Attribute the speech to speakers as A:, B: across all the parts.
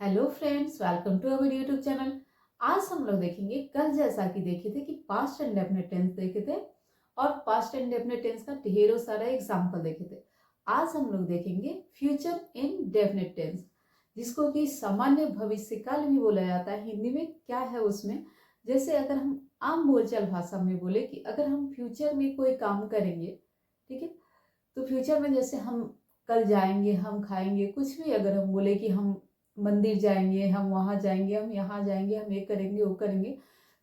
A: Hello friends, welcome to our YouTube channel. आज हम लोग देखेंगे, कल जैसा कि देखे थे कि पास्ट एंड डेफिनेट टेंस देखे थे और पास्ट एंड डेफिनेट टेंस का ढेरों सारा एग्जांपल देखे थे। आज हम लोग देखेंगे फ्यूचर इन डेफिनेट टेंस, जिसको कि सामान्य भविष्यकाल भी बोला जाता है। हिंदी में क्या है उसमें, जैसे अगर हम आम बोलचाल भाषा में बोले कि अगर हम फ्यूचर में कोई काम करेंगे, ठीक है, तो फ्यूचर में जैसे हम कल जाएंगे, हम खाएंगे, कुछ भी अगर हम बोले कि हम मंदिर जाएंगे, हम वहाँ जाएंगे, हम यहाँ जाएंगे, हम ये करेंगे वो करेंगे,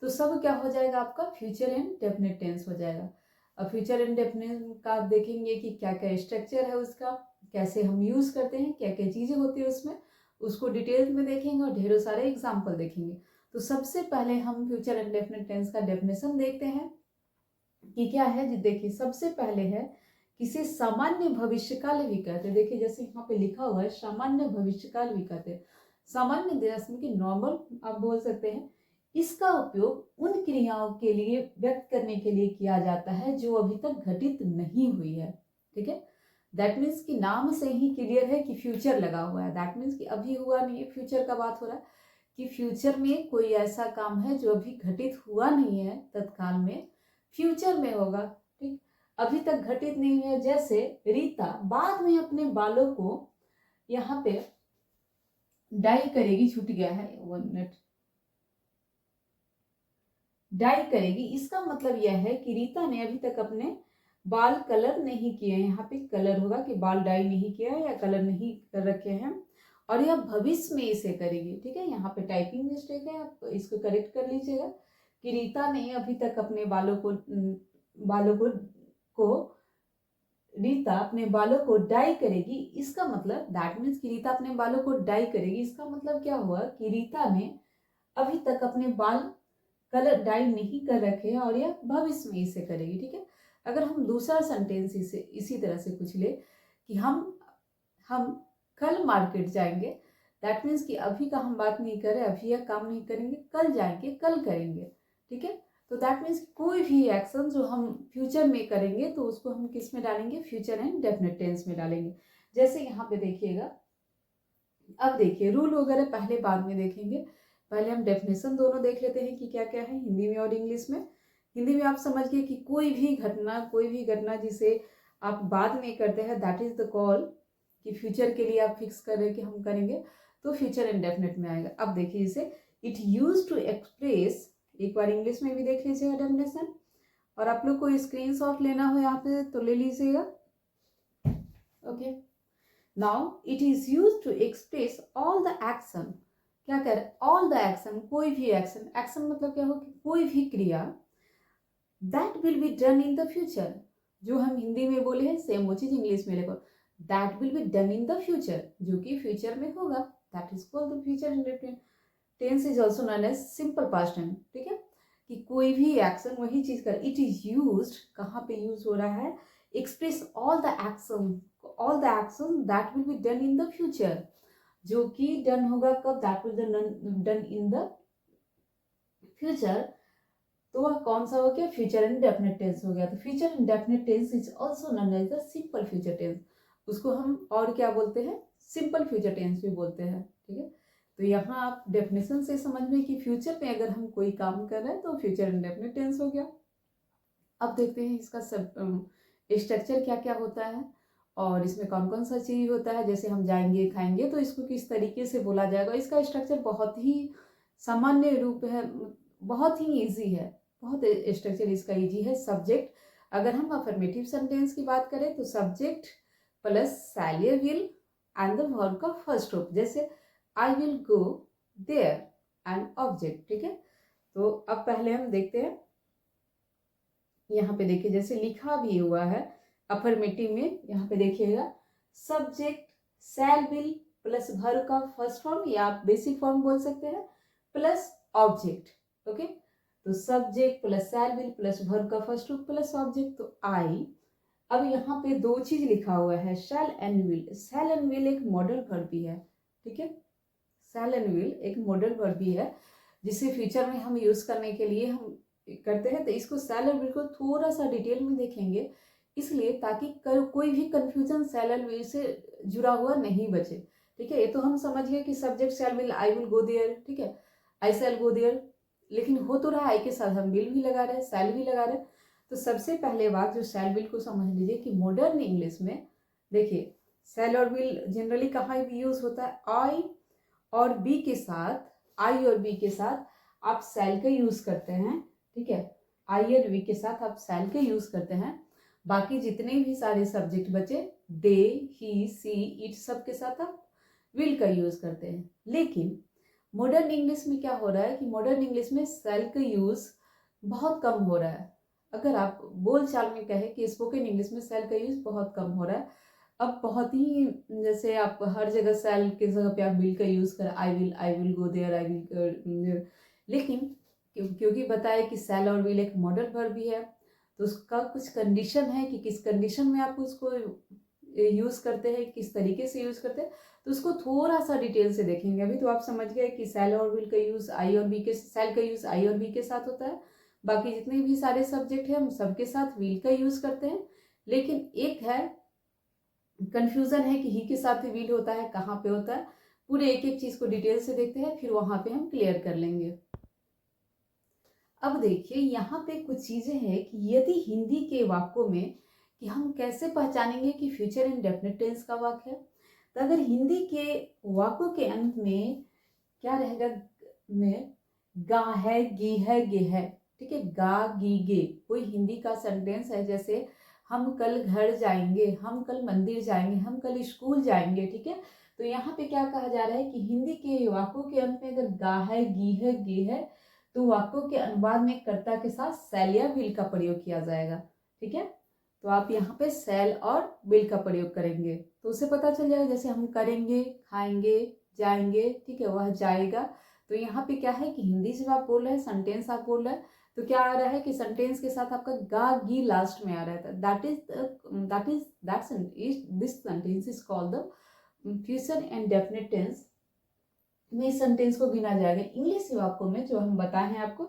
A: तो सब क्या हो जाएगा, आपका फ्यूचर एंड डेफिनेट टेंस हो जाएगा। अब फ्यूचर एंड डेफिनेट का देखेंगे कि क्या क्या स्ट्रक्चर है उसका, कैसे हम यूज करते हैं, क्या क्या चीजें होती है उसमें, उसको डिटेल्स में देखेंगे और ढेरों सारे एग्जाम्पल देखेंगे। तो सबसे पहले हम फ्यूचर एंड डेफिनेट टेंस का डेफिनेशन देखते हैं कि क्या है। जी देखिए, सबसे पहले है किसे सामान्य भविष्यकाल भी कहते हैं। देखिए जैसे यहाँ पे लिखा हुआ है सामान्य भविष्यकाल भी कहते हैं। सामान्य जैसे कि नॉर्मल आप बोल सकते हैं। इसका उपयोग उन क्रियाओं के लिए व्यक्त करने के लिए किया जाता है जो अभी तक घटित नहीं हुई है। ठीक है, दैट मीन्स कि नाम से ही क्लियर है कि फ्यूचर लगा हुआ है। दैट मीन्स कि अभी हुआ नहीं है, फ्यूचर का बात हो रहा है कि फ्यूचर में कोई ऐसा काम है जो अभी घटित हुआ नहीं है, तत्काल में फ्यूचर में होगा। ठीक, अभी तक घटित नहीं है। जैसे रीता बाद में अपने बालों को यहाँ पे डाई करेगी, छूट गया है 1 मिनट, डाई करेगी। इसका मतलब यह है कि रीता ने अभी तक अपने बाल कलर नहीं किए हैं। यहाँ पे कलर होगा कि बाल डाई नहीं किया है या कलर नहीं कर रखे हैं, और यह भविष्य में इसे करेगी। ठीक है, यहाँ पे टाइपिंग मिस्टेक है, आप इसको करेक्ट कर लीजिएगा कि रीता ने अभी तक अपने बालों को रीता अपने बालों को डाई करेगी। इसका मतलब दैट मीन्स कि रीता अपने बालों को डाई करेगी। इसका मतलब क्या हुआ कि रीता ने अभी तक अपने बाल कलर डाई नहीं कर रखे हैं और यह भविष्य में इसे करेगी। ठीक है, अगर हम दूसरा सेंटेंस इसी तरह से कुछ ले कि हम कल मार्केट जाएंगे, दैट मीन्स कि अभी का हम बात नहीं कर रहे, अभी यह काम नहीं करेंगे, कल जाएंगे, कल करेंगे। ठीक है, तो दैट मीन्स कोई भी एक्शन जो हम फ्यूचर में करेंगे तो उसको हम किस में डालेंगे, फ्यूचर एंड डेफिनेट टेंस में डालेंगे। जैसे यहाँ पे देखिएगा, अब देखिए रूल वगैरह पहले बाद में देखेंगे, पहले हम डेफिनेशन दोनों देख लेते हैं कि क्या क्या है हिंदी में और इंग्लिश में। हिंदी में आप समझिए कि कोई भी घटना जिसे आप बाद में करते हैं, दैट इज द कॉल कि फ्यूचर के लिए आप फिक्स कर रहे कि हम करेंगे, तो फ्यूचर इंडेफिनिट में आएगा। अब देखिए इसे इट यूज टू एक्सप्रेस, एक बार इंग्लिश में भी देख लीजिएगा डेफिनेशन, और आप लोग को स्क्रीनशॉट लेना हो यहाँ पे तो ले लीजिएगा। Okay, now it is use to express all the action. क्या कर ऑल द एक्शन, कोई भी एक्शन, एक्शन मतलब क्या हो कि कोई भी क्रिया, that will be done in the future. जो हम हिंदी में बोले हैं सेम वो चीज इंग्लिश में लिखो, that will be done in the future, जो कि फ्यूचर में होगा, that is called the future indefinite tense. Is also known as simple past tense. ठीक है, कि कोई भी एक्शन वही चीज कर, इट इज यूज्ड, कहाँ पे यूज हो रहा है, express all the action that will be done in the future, जो कि डन होगा कब, that will done in the future. तो वह कौन सा हो गया, फ्यूचर इंडेफिनिट टेंस हो गया। तो future indefinite tense is also known as the simple future tense. उसको हम और क्या बोलते हैं, सिंपल फ्यूचर टेंस भी बोलते हैं। ठीक है, तो यहाँ आप डेफिनेशन से समझ में कि फ्यूचर में अगर हम कोई काम कर रहे हैं तो फ्यूचर इंडेफिनिट टेंस हो गया। अब देखते हैं इसका सब स्ट्रक्चर क्या क्या होता है और इसमें कौन कौन सा चीज होता है। जैसे हम जाएंगे खाएंगे तो इसको किस तरीके से बोला जाएगा। इसका स्ट्रक्चर बहुत ही सामान्य रूप है, बहुत ही इजी है, बहुत स्ट्रक्चर इसका इजी है। सब्जेक्ट, अगर हम अफर्मेटिव सेंटेंस की बात करें तो subject plus shall will and the verb का फर्स्ट रूप, जैसे I will go there and object. ठीक है, तो अब पहले हम देखते हैं, यहाँ पे देखिए जैसे लिखा भी हुआ है अफर्मेटिव में, यहाँ पे देखिएगा subject shall will plus verb का फर्स्ट फॉर्म या आप बेसिक फॉर्म बोल सकते हैं प्लस ऑब्जेक्ट। ओके, तो subject plus shall will plus verb का फर्स्ट रूप प्लस ऑब्जेक्ट, तो आई। अब यहाँ पे दो चीज लिखा हुआ है, shall and will. Shall and will एक मॉडल वर्ब भी है। ठीक है, शैल एंड विल एक मॉडल वर्ब भी है जिसे फ्यूचर में हम यूज करने के लिए हम करते हैं। तो इसको शैल एंड विल को थोड़ा सा डिटेल में देखेंगे, इसलिए ताकि कोई भी confusion shell and will say जुड़ा हुआ नहीं बचे। ठीक है, ये तो हम समझ गए कि subject shall will, I will go there, ठीक है, आई शैल गो देयर, लेकिन हो तो रहा आई के साथ हम विल भी लगा रहे हैं, शैल भी लगा रहे हैं। तो सबसे पहले बात जो शैल विल को समझ लीजिए कि मॉडर्न इंग्लिश में देखिए शैल और विल जनरली कहाँ यूज होता है, आई और बी के साथ, आई और बी के साथ आप शैल का यूज करते हैं, ठीक है, आई और बी के साथ आप शैल के यूज करते हैं। बाकी जितने भी सारे सब्जेक्ट बचे, दे, ही, सी, इट, सब के साथ आप विल का यूज करते हैं। लेकिन मॉडर्न इंग्लिश में क्या हो रहा है कि मॉडर्न इंग्लिश में शैल का यूज बहुत कम हो रहा है। अगर आप बोल चाल में कहें कि स्पोकन इंग्लिश में शैल का यूज बहुत कम हो रहा है, अब बहुत ही, जैसे आप हर जगह शैल की जगह पे आप विल का यूज कर, I will go there, I will, लेकिन क्योंकि बताए कि शैल और विल एक मॉडल वर्ब भी है, तो उसका कुछ कंडीशन है कि किस कंडीशन में आप उसको यूज करते हैं, किस तरीके से यूज करते हैं, तो उसको थोड़ा सा डिटेल से देखेंगे। अभी तो आप समझ गए कि शैल और विल का यूज आई और बी के, शैल का यूज आई और बी के साथ होता है, बाकी जितने भी सारे सब्जेक्ट हैं हम सबके साथ विल का यूज करते हैं। लेकिन एक है कंफ्यूजन है कि ही के साथ भी विल होता है, कहाँ पे होता है, पूरे एक एक चीज को डिटेल से देखते हैं, फिर वहां पे हम क्लियर कर लेंगे। अब देखिए यहाँ पे कुछ चीजें हैं कि यदि हिंदी के वाक्यों में कि हम कैसे पहचानेंगे कि फ्यूचर इंडेफिनिट टेंस का वाक्य है, तो अगर हिंदी के वाक्यों के अंत में क्या रहेगा, में गा है, गी है, गे है, ठीक है, गा, गी, गे, कोई हिंदी का सेंटेंस है, जैसे हम कल घर जाएंगे, हम कल मंदिर जाएंगे, हम कल स्कूल जाएंगे, ठीक है, तो यहाँ पे क्या कहा जा रहा है कि हिंदी के वाक्यों के अंत में अगर गा है, गी है, गे है, तो वाक्यों के अनुवाद में कर्ता के साथ शैल या विल का प्रयोग किया जाएगा, ठीक है, तो आप यहाँ पे शैल और विल का प्रयोग करेंगे तो उसे पता चल जाएगा, जैसे हम करेंगे, खाएंगे, जाएंगे, ठीक है, वह जाएगा, तो यहाँ पे क्या है कि हिंदी जब आप बोल रहे हैं, सेंटेंस आप बोल रहे हैं, तो क्या आ रहा है कि सेंटेंस के साथ आपका गा, गी लास्ट में आ रहा है, this sentence is called the future indefinite tense में इस सेंटेंस को गिना जाएगा। इंग्लिश वाक्यों में जो हम बताए हैं आपको,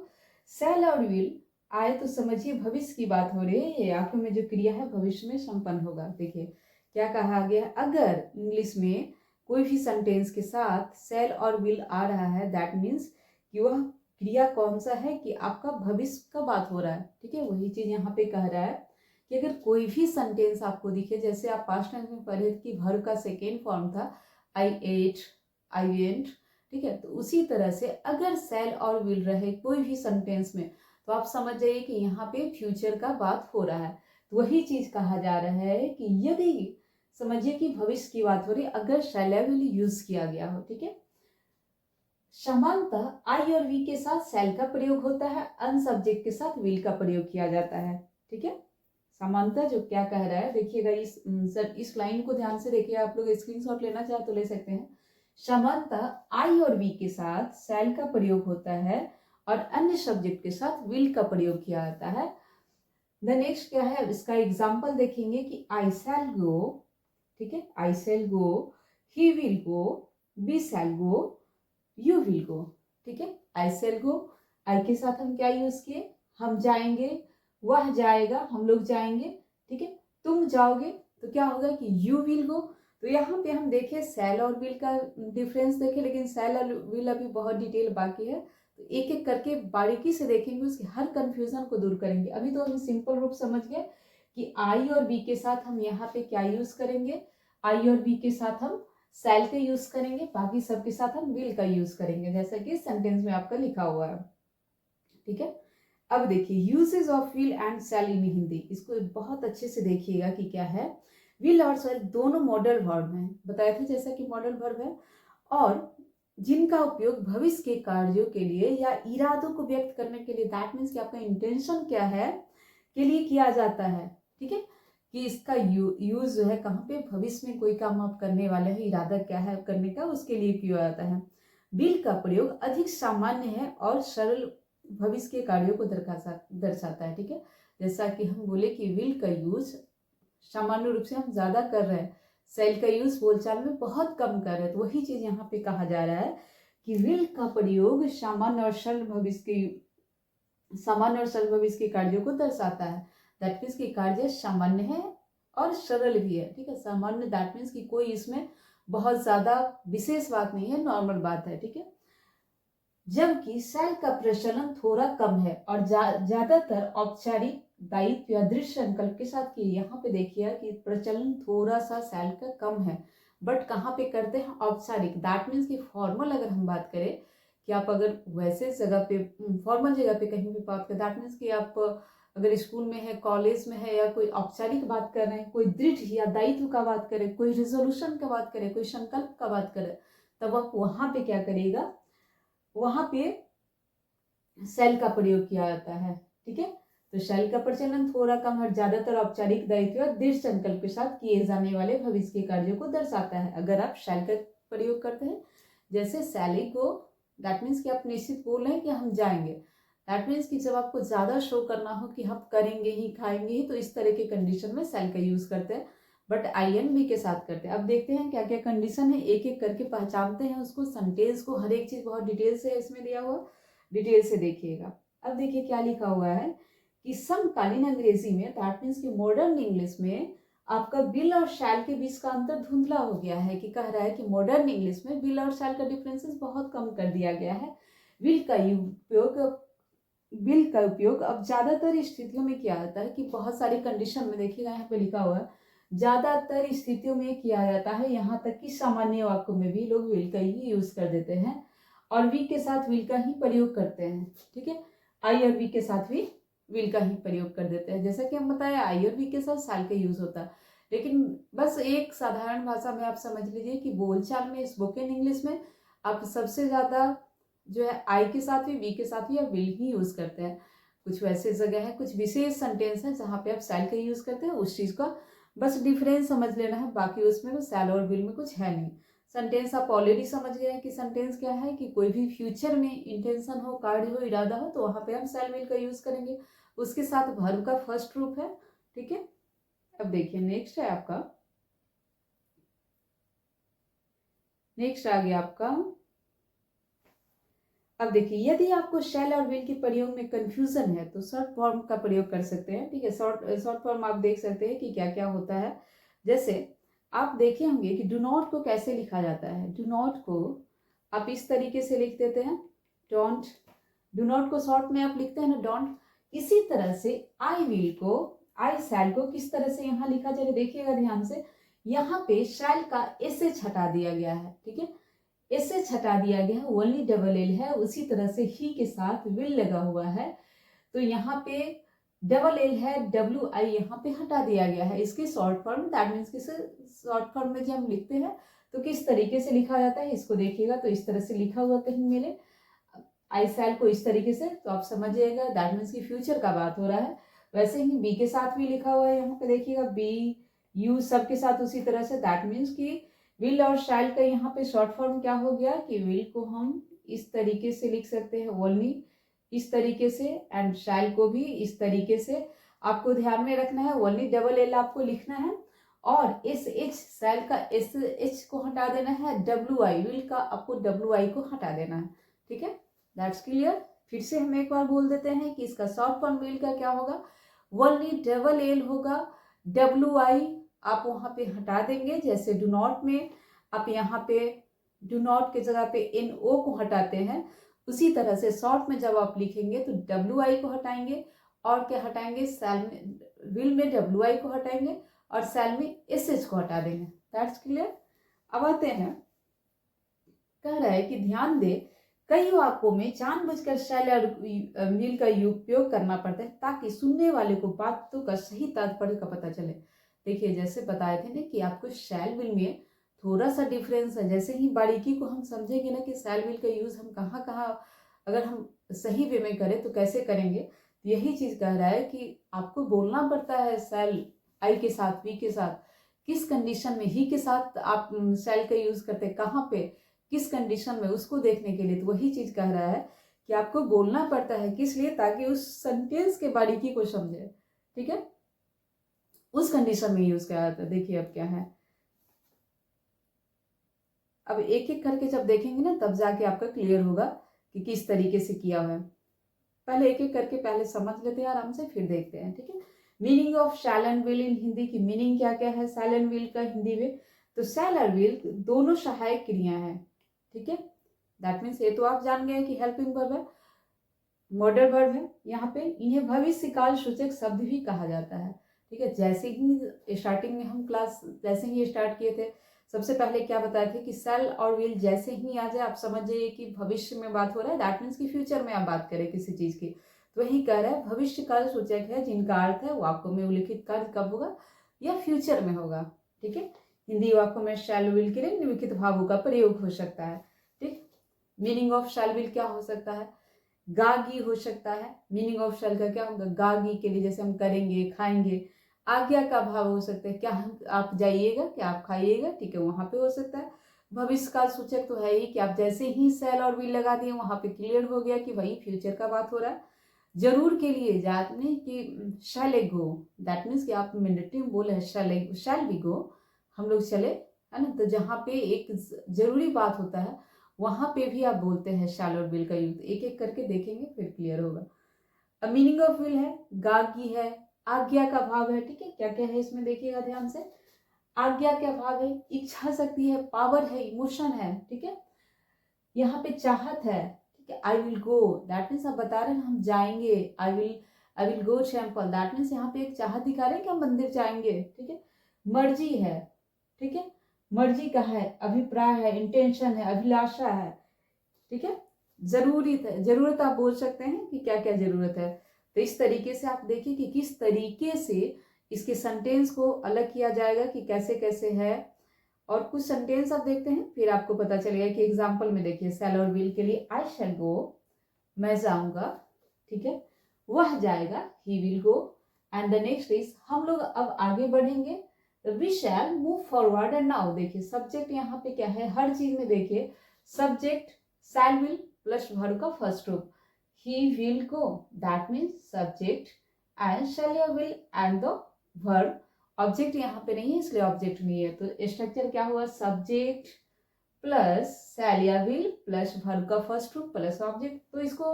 A: शैल और विल आए तो समझिए भविष्य की बात हो रही है, वाक्यों में जो क्रिया है भविष्य में संपन्न होगा। देखिए क्या कहा गया है, अगर इंग्लिश में कोई भी सेंटेंस के साथ शैल और विल आ रहा है, दैट मीन्स कि वह क्रिया कौन सा है कि आपका भविष्य का बात हो रहा है, ठीक है, वही चीज यहाँ पे कह रहा है कि अगर कोई भी सेंटेंस आपको दिखे, जैसे आप पास्ट टेंस में पढ़े कि वर्ब का सेकेंड फॉर्म था आई एट, आई वेंट, ठीक है, तो उसी तरह से अगर शैल और विल रहे कोई भी सेंटेंस में, तो आप समझ जाइए कि यहाँ पे फ्यूचर का बात हो रहा है। तो वही चीज कहा जा रहा है कि यदि समझिए कि भविष्य की बात हो रही, अगर शैल या विल यूज किया गया हो, ठीक है, सामान्यतः आई और वी के साथ शैल का प्रयोग होता है, अन सब्जेक्ट के साथ विल का प्रयोग किया जाता है, ठीक है, सामान्यतः जो क्या कह रहा है देखिएगा, इस लाइन को ध्यान से देखिए, आप लोग स्क्रीनशॉट लेना चाहे तो ले सकते हैं। सामान्यतः आई और बी के साथ शैल का प्रयोग होता है और अन्य सब्जेक्ट के साथ विल का प्रयोग किया जाता है। द नेक्स्ट क्या है, इसका एग्जाम्पल देखेंगे कि आई शैल गो, ठीक है, I shall go, he will go, we shall go, you will go, ठीक है, आई शैल गो, आई के साथ हम क्या यूज किए, हम जाएंगे, वह जाएगा, हम लोग जाएंगे, ठीक है, तुम जाओगे, तो क्या होगा कि यू विल गो। तो यहाँ पे हम देखें शैल और विल का डिफरेंस देखें, लेकिन शैल और विल अभी बहुत डिटेल बाकी है, तो एक एक करके बारीकी से देखेंगे, उसके हर कंफ्यूजन को दूर करेंगे। अभी तो हम सिंपल रूप समझ गए कि आई और बी के साथ हम यहाँ पे क्या यूज करेंगे, आई और बी के साथ हम शैल का यूज करेंगे, बाकी सबके साथ हम विल का यूज करेंगे, जैसा कि सेंटेंस में आपका लिखा हुआ है, ठीक है। अब देखिए usages of will and shall in Hindi, इसको बहुत अच्छे से देखिएगा कि क्या है, विल और शैल दोनों मॉडल वर्ब हैं, बताए थे जैसा कि मॉडल वर्ब है, और जिनका उपयोग भविष्य के कार्यों के लिए या इरादों को व्यक्त करने के लिए, दैट मीन्स कि आपका इंटेंशन क्या है के लिए किया जाता है, ठीक है, कि इसका यूज जो है कहाँ पे, भविष्य में कोई काम आप करने वाले हैं, इरादा क्या है करने का, उसके लिए किया जाता है। विल का प्रयोग अधिक सामान्य है और सरल भविष्य के कार्यों को दर्शाता है, ठीक है, जैसा कि हम बोले कि विल का यूज सामान्य रूप से हम ज्यादा कर रहे हैं, शैल का यूज बोलचाल में बहुत कम कर रहे हैं, तो वही चीज यहाँ पे कहा जा रहा है कि विल का प्रयोग सामान्य और सरल भविष्य के कार्यों को दर्शाता है। दैट मीन्स की कार्य सामान्य है और सरल भी है, ठीक है, सामान्य दैट मीन्स कि कोई इसमें बहुत ज़्यादा विशेष बात नहीं है, नॉर्मल बात है, ठीक है। जबकि शैल का प्रचलन थोड़ा कम है और ज्यादातर औपचारिक दायित्व या दृश्य संकल्प के साथ किए। यहाँ पे देखिए कि प्रचलन थोड़ा सा शैल का कम है, बट कहाँ पे करते हैं, औपचारिक। दैट मीन्स कि फॉर्मल अगर हम बात करें कि आप अगर वैसे जगह पे, फॉर्मल जगह पे कहीं भी बात करें, दैट मीन्स कि आप अगर स्कूल में है, कॉलेज में है, या कोई औपचारिक बात कर रहे हैं, कोई दृढ़ या दायित्व का बात करें, कोई रिजोल्यूशन का बात करें, कोई संकल्प का बात करें, तब आप वहां पे क्या करिएगा, वहां पे शैल का प्रयोग किया जाता है, ठीक है। तो शैल का प्रचलन थोड़ा कम और ज्यादातर औपचारिक दायित्व और दृढ़ संकल्प के साथ किए जाने वाले भविष्य के कार्यों को दर्शाता है। अगर आप शैल का प्रयोग करते हैं, जैसे सैली को, दैट मीन्स कि आप निश्चित बोल रहे हैं कि हम जाएंगे, दैट मीन्स कि जब आपको ज्यादा शो करना हो कि हम करेंगे ही, खाएंगे ही, तो इस तरह के कंडीशन में शैल का यूज करते हैं, बट INV के साथ करते हैं। अब देखते हैं क्या क्या कंडीशन है, एक एक करके पहचानते हैं उसको, सेंटेंस को, हर एक चीज बहुत डिटेल से है इसमें दिया हुआ, डिटेल से देखिएगा। अब देखिए क्या लिखा हुआ है कि समकालीन अंग्रेजी में, दैट मीन्स कि मॉडर्न इंग्लिश में आपका विल और शैल के बीच का अंतर धुंधला हो गया है, कि कह रहा है कि मॉडर्न इंग्लिश में विल और शैल का डिफरेंसेस बहुत कम कर दिया गया है। विल का उपयोग विल का उपयोग अब ज्यादातर स्थितियों में किया जाता है, कि बहुत सारी कंडीशन में देखिएगा यहाँ पे लिखा हुआ है, ज्यादातर स्थितियों में किया जाता है, यहाँ तक कि सामान्य वाक्यों में भी लोग विल का ही यूज कर देते हैं और वी के साथ विल का ही प्रयोग करते हैं, ठीक है। आई और वी के साथ भी विल का ही प्रयोग कर देते हैं, जैसा कि हम बताया आई और वी के साथ शैल का यूज होता है। लेकिन बस एक साधारण भाषा में आप समझ लीजिए कि बोलचाल में, स्पोकन इंग्लिश में आप सबसे ज्यादा जो है आई के साथ भी, वी के साथ भी आप विल ही यूज करते हैं। कुछ वैसे जगह है, कुछ विशेष सेंटेंस है जहाँ पे आप शैल का यूज करते हैं, उस चीज का बस डिफरेंस समझ लेना है, बाकी उसमें कुछ शैल और विल में कुछ है नहीं। सेंटेंस आप ऑलरेडी समझ गए हैं कि सेंटेंस क्या है, कि कोई भी फ्यूचर में इंटेंशन हो, कार्य हो, इरादा हो, तो वहां पे हम शैल विल का यूज करेंगे, उसके साथ वर्ब का फर्स्ट रूप है, ठीक है। अब देखिए नेक्स्ट है आपका, नेक्स्ट आ गया आपका, अब देखिए यदि आपको शैल और विल के प्रयोग में कंफ्यूजन है तो शॉर्ट फॉर्म का प्रयोग कर सकते हैं, ठीक है। शॉर्ट फॉर्म आप देख सकते हैं कि क्या क्या होता है। जैसे आप देखे होंगे कि डू नॉट को कैसे लिखा जाता है, डू नॉट को आप इस तरीके से लिख देते हैं, डोंट। डू नॉट को शॉर्ट में आप लिखते हैं ना, डोंट। इसी तरह से आई विल को, आई शैल को किस तरह से यहाँ लिखा जाए, देखिएगा ध्यान से, यहाँ पे शैल का एस हटा दिया गया है, ठीक है, एस हटा दिया गया है, ओनली डबल एल है। उसी तरह से ही के साथ विल लगा हुआ है, तो यहाँ पे डबल एल है, WI यहाँ पे हटा दिया गया है। इसकी शॉर्ट फॉर्म, दैट मीन्स कि शॉर्ट फॉर्म में जब हम लिखते हैं तो किस तरीके से लिखा जाता है, इसको देखिएगा तो इस तरह से लिखा हुआ कहीं मिले, आई शैल को इस तरीके से, तो आप समझिएगा दैट मीन्स की फ्यूचर का बात हो रहा है। वैसे ही बी के साथ भी लिखा हुआ है, यहाँ पे देखिएगा बी, यू सब के साथ उसी तरह से, दैट मीन्स की विल और शैल का यहाँ पे शॉर्ट फॉर्म क्या हो गया, कि विल को हम इस तरीके से लिख सकते हैं, ओनली इस तरीके से, एंड शैल को भी इस तरीके से। आपको ध्यान में रखना है, ओनली डबल एल आपको लिखना है, और एस एच शैल का एस एच को हटा देना है, WI विल का आपको WI को हटा देना है, ठीक है। That's clear. फिर से हम एक बार बोल देते हैं कि इसका शॉर्ट फॉर्म विल का क्या होगा, ओनली डबल एल होगा, WI आप वहां पे हटा देंगे, जैसे डू नॉट में आप यहाँ पे डू नॉट के जगह पे NO को हटाते हैं, उसी तरह से शॉर्ट में जब आप लिखेंगे तो WI को हटाएंगे, और क्या हटाएंगे, शैल में, विल में WI को हटाएंगे और शैल में SH को हटा देंगे। That's clear. अब आते हैं, कह रहा है कि ध्यान दे, कई वाक्यों में जानबूझकर शैल और विल का उपयोग करना पड़ता है ताकि सुनने वाले को बातों का सही तात्पर्य का पता चले। देखिए जैसे बताए थे ना कि आपको शैल विल में थोड़ा सा डिफरेंस है, जैसे ही बारीकी को हम समझेंगे ना कि शैल विल का यूज हम कहाँ कहाँ अगर हम सही वे में करें तो कैसे करेंगे, यही चीज कह रहा है कि आपको बोलना पड़ता है शैल आई के साथ, वी के साथ, किस कंडीशन में, ही के साथ आप शैल का यूज करते हैं, कहाँ पे, किस कंडीशन में, उसको देखने के लिए। तो वही चीज कह रहा है कि आपको बोलना पड़ता है, किस लिए, ताकि उस सेंटेंस के बारीकी को समझे, ठीक है, उस कंडीशन में यूज किया जाता है। देखिए अब क्या है, अब एक एक करके जब देखेंगे ना तब जाके आपका क्लियर होगा कि किस तरीके से किया हुआ है। पहले एक एक करके पहले समझ लेते हैं आराम से, फिर देखते हैं, ठीक है। Meaning of shall and will in Hindi की मीनिंग क्या क्या है, शैल एंड विल का हिंदी में, तो शैल और विल दोनों सहायक क्रिया है, ठीक है। दैट मीन्स ये तो आप जान गए कि हेल्पिंग वर्ब है, मॉडल वर्ब है। यहाँ पे इन्हें भविष्य काल सूचक शब्द भी कहा जाता है, ठीक है। जैसे ही स्टार्टिंग में हम क्लास जैसे ही स्टार्ट किए थे, सबसे पहले क्या बताए थे कि शैल और विल जैसे ही आ जाए आप समझ जाइए कि भविष्य में बात हो रहा है, दैट मीन्स कि फ्यूचर में आप बात करें किसी चीज की। तो वही कह रहा है भविष्य काल सूचक है जिनका अर्थ है वाक्यों में उल्लिखित कार्य कब होगा या फ्यूचर में होगा, ठीक है। हिंदी वाक्यों में शैल विल के लिए निम्नलिखित भावों का प्रयोग हो सकता है, ठीक। मीनिंग ऑफ शैल विल क्या हो सकता है, गागी हो सकता है। मीनिंग ऑफ शैल का क्या होगा, गागी के लिए जैसे हम करेंगे, खाएंगे। आज्ञा का भाव हो सकता है, क्या हम आप जाइएगा, क्या आप खाइएगा, ठीक है, वहां पे हो सकता है। भविष्य काल सूचक तो है ही कि आप जैसे ही शैल और विल लगा दिए वहां पे क्लियर हो गया कि वही फ्यूचर का बात हो रहा है। जरूर के लिए जाने कि शैल ए गो, दैट मीन्स कि आप मिलिट्री में बोले शैल बी गो, हम लोग चले, है ना। तो जहाँ पे एक जरूरी बात होता है वहां पे भी आप बोलते हैं शैल और विल का यूज। एक एक करके देखेंगे फिर क्लियर होगा। अब मीनिंग ऑफ विल है, गागी है, आज्ञा का भाव है, ठीक है। क्या क्या है इसमें देखिएगा ध्यान से। आज्ञा का भाव है, इच्छा शक्ति है, पावर है, इमोशन है, ठीक है। यहाँ पे चाहत है, ठीक है। आई विल गो, दैट मीन्स आप बता रहे हैं हम जाएंगे। आई will go temple, that means यहाँ पे एक चाहत दिखा रहे हैं कि हम मंदिर जाएंगे, ठीक है। मर्जी है, ठीक है। मर्जी का है, अभिप्राय है, इंटेंशन है, अभिलाषा है, ठीक है। जरूरत आप बोल सकते हैं कि क्या क्या जरूरत है। तो इस तरीके से आप देखिए कि किस तरीके से इसके सेंटेंस को अलग किया जाएगा कि कैसे कैसे है। और कुछ सेंटेंस आप देखते हैं फिर आपको पता चलेगा कि एग्जाम्पल में देखिए शैल और विल के लिए आई शैल गो, मैं जाऊंगा, ठीक है। वह जाएगा, he will go. And the next is, हम लोग अब आगे बढ़ेंगे, we shall move forward. And now देखिए सब्जेक्ट यहाँ पे क्या है, हर चीज में देखिए subject shall will plus verb का फर्स्ट रूप, he will go, that means subject and shall या will and the verb. Object यहाँ पे नहीं है इसलिए ऑब्जेक्ट नहीं है। तो स्ट्रक्चर क्या हुआ, सब्जेक्ट प्लस शैल या विल प्लस वर्ब का फर्स्ट रूप प्लस ऑब्जेक्ट। तो इसको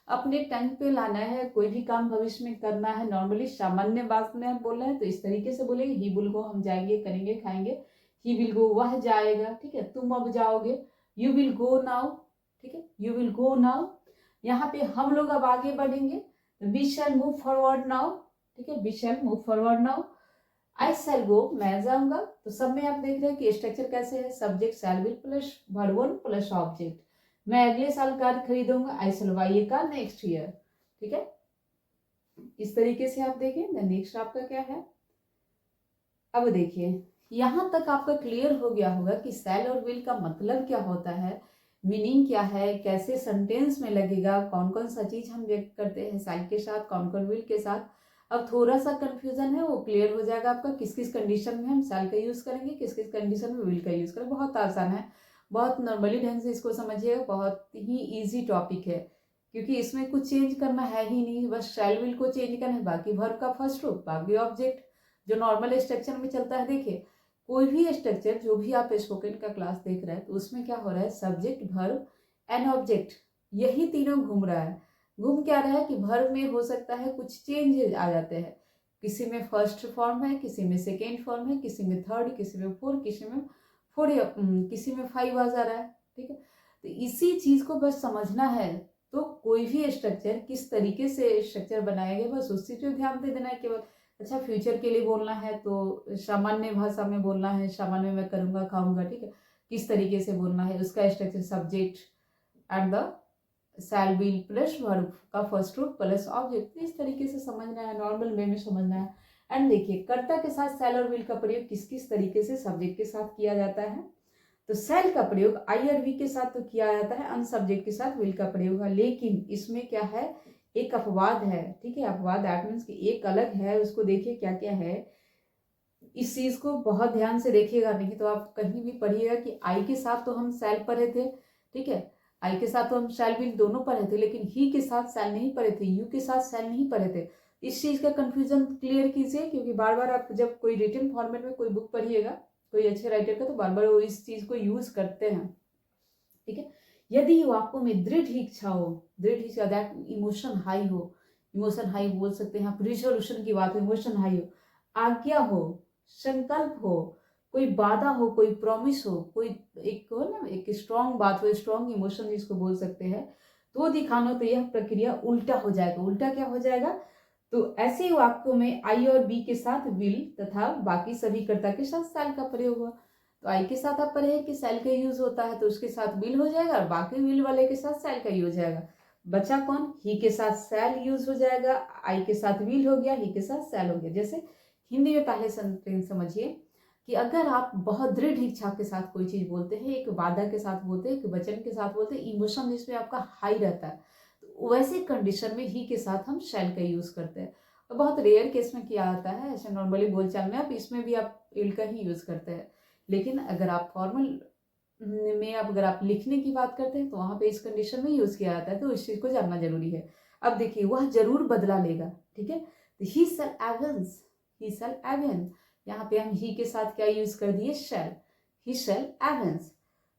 A: अपने टंग पे लाना है, कोई भी काम भविष्य में करना है, नॉर्मली सामान्य बात में आप बोल रहे हैं तो इस तरीके से बोलेंगे, ही विल गो हम जाएंगे, करेंगे, खाएंगे। ही विल गो वह जाएगा, ठीक है। तुम अब जाओगे, यू विल गो नाउ, ठीक है, यू विल गो नाउ। यहाँ पे हम लोग अब आगे बढ़ेंगे, we shall move forward now, ठीक है, we shall move forward now. I shall go, मैं जाऊंगा। तो सब में आप देख रहे हैं कि स्ट्रक्चर कैसे है, subject shall will plus verb one plus object. मैं अगले साल कार खरीदूंगा, आई शैल बाय ए कार नेक्स्ट ईयर, ठीक है। इस तरीके से आप देखें। नेक्स्ट आपका क्या है, अब देखिए यहां तक आपका क्लियर हो गया होगा कि शैल और विल का मतलब क्या होता है, मीनिंग क्या है, कैसे सेंटेंस में लगेगा, कौन कौन सा चीज हम व्यक्त करते हैं शैल के साथ, कौन कौन विल के साथ। अब थोड़ा सा कंफ्यूजन है वो क्लियर हो जाएगा आपका, किस किस कंडीशन में हम शैल का यूज करेंगे, किस किस कंडीशन में विल का यूज करेंगे। बहुत आसान है, बहुत नॉर्मली ढंग से इसको समझिएगा, बहुत ही ईजी टॉपिक है क्योंकि इसमें कुछ चेंज करना है ही नहीं, बस शैल विल को चेंज करना है, बाकी वर्ब का फर्स्ट रूप, बाकी ऑब्जेक्ट जो नॉर्मल स्ट्रक्चर में चलता है। देखिए कोई भी स्ट्रक्चर जो भी आप स्पोकन का क्लास देख रहे हैं तो उसमें क्या हो रहा है, सब्जेक्ट वर्ब एंड ऑब्जेक्ट यही तीनों घूम रहा है। घूम क्या रहा है कि वर्ब में हो सकता है कुछ चेंज आ जाते हैं, किसी में फर्स्ट फॉर्म है, किसी में सेकेंड फॉर्म है, किसी में थर्ड, किसी में फोर, किसी में फाइव आ जा रहा है, ठीक है। तो इसी चीज को बस समझना है। तो कोई भी स्ट्रक्चर किस तरीके से स्ट्रक्चर बनाया गया बस उसी पे ध्यान दे देना है केवल। अच्छा फ्यूचर के लिए बोलना है तो सामान्य भाषा में बोलना है, सामान्य में करूंगा, खाऊंगा, ठीक है, किस तरीके से बोलना है, उसका structure subject and the shell will plus verb का फर्स्ट रूप प्लस ऑब्जेक्ट, इस तरीके से समझना है, नॉर्मल वे में समझना है। एंड देखिए कर्ता के साथ शैल और विल का प्रयोग किस किस तरीके से सब्जेक्ट के साथ किया जाता है। तो शैल का प्रयोग आई और वी के साथ तो किया जाता है, अन्य सब्जेक्ट के साथ विल का प्रयोग है। लेकिन इसमें क्या है, एक अपवाद है, ठीक है। अपवाद दैट मीन्स कि एक अलग है, उसको देखिए क्या क्या है। इस चीज को बहुत ध्यान से देखिएगा, नहीं तो आप कहीं भी पढ़िएगा कि आई के साथ तो हम शैल पढ़े थे, ठीक है, आई के साथ तो हम शैल विल दोनों पढ़े थे, लेकिन ही के साथ शैल नहीं पढ़े थे, यू के साथ शैल नहीं पढ़े थे। इस चीज का कंफ्यूजन क्लियर कीजिए क्योंकि बार बार आप जब कोई रिटन फॉर्मेट में कोई बुक पढ़िएगा कोई अच्छे राइटर का तो बार बार वो इस चीज को यूज करते हैं, ठीक है। यदि वाक्यों में दृढ़ इच्छा हो, दृढ़ इच्छा दैट इमोशन हाई हो, इमोशन हाई बोल सकते हैं आप, रिजोल्यूशन की बात हो, इमोशन हाई हो, आज्ञा हो, संकल्प हो, कोई वादा हो, कोई प्रॉमिस हो, कोई एक हो ना, एक स्ट्रांग बात हो, स्ट्रांग इमोशन जिसको बोल सकते हैं, तो वो दिखाना हो तो यह प्रक्रिया उल्टा हो जाएगा। उल्टा क्या हो जाएगा? तो ऐसे वाक्यों में आई और बी के साथ विल तथा बाकी सभी कर्ता के साथ शैल का प्रयोग हुआ। तो आई के साथ आप पढ़े हैं कि शैल का यूज होता है, तो उसके साथ विल हो जाएगा और बाकी विल वाले के साथ शैल का यूज हो जाएगा। बचा कौन? ही के साथ शैल यूज हो जाएगा, आई के साथ विल हो गया, ही के साथ शैल हो गया। जैसे हिंदी में पहले सेंटेंस समझिए कि अगर आप बहुत दृढ़ इच्छा के साथ कोई चीज बोलते हैं, एक वादा के साथ बोलते हैं, एक वचन के साथ बोलते हैं, इमोशन जिसमें आपका हाई रहता है, तो वैसे कंडीशन में ही के साथ हम शैल का यूज करते हैं। और बहुत रेयर केस में किया जाता है, ऐसे नॉर्मली बोलचाल में आप इसमें भी आप विल का ही यूज करते हैं। लेकिन अगर आप फॉर्मल में अगर आप लिखने की बात करते हैं तो वहां पे इस कंडीशन में यूज किया जाता है, तो इस चीज को जानना जरूरी है। अब देखिए, वह जरूर बदला लेगा, ठीक है। तो ही शैल एवेंस, ही शैल एवेंस, यहाँ पे हम ही के साथ क्या यूज कर दिए? शैल। ही शैल एवेंस।